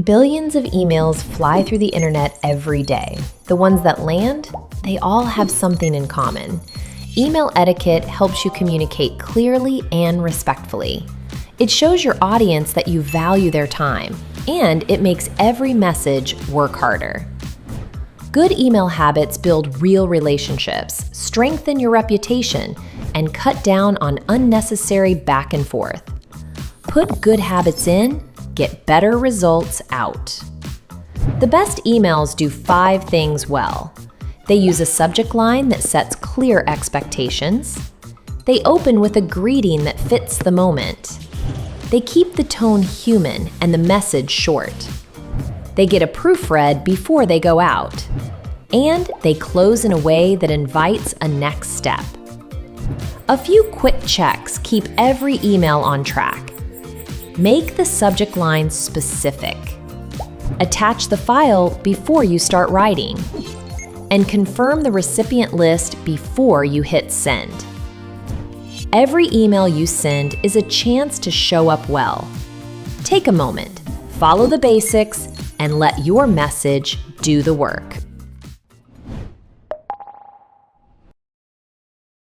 Billions of emails fly through the internet every day. The ones that land, they all have something in common. Email etiquette helps you communicate clearly and respectfully. It shows your audience that you value their time, and it makes every message work harder. Good email habits build real relationships, strengthen your reputation, and cut down on unnecessary back and forth. Put good habits in, get better results out. The best emails do 5 things well. They use a subject line that sets clear expectations. They open with a greeting that fits the moment. They keep the tone human and the message short. They get a proofread before they go out. And they close in a way that invites a next step. A few quick checks keep every email on track. Make the subject line specific. Attach the file before you start writing. And confirm the recipient list before you hit send. Every email you send is a chance to show up well. Take a moment, follow the basics, and let your message do the work.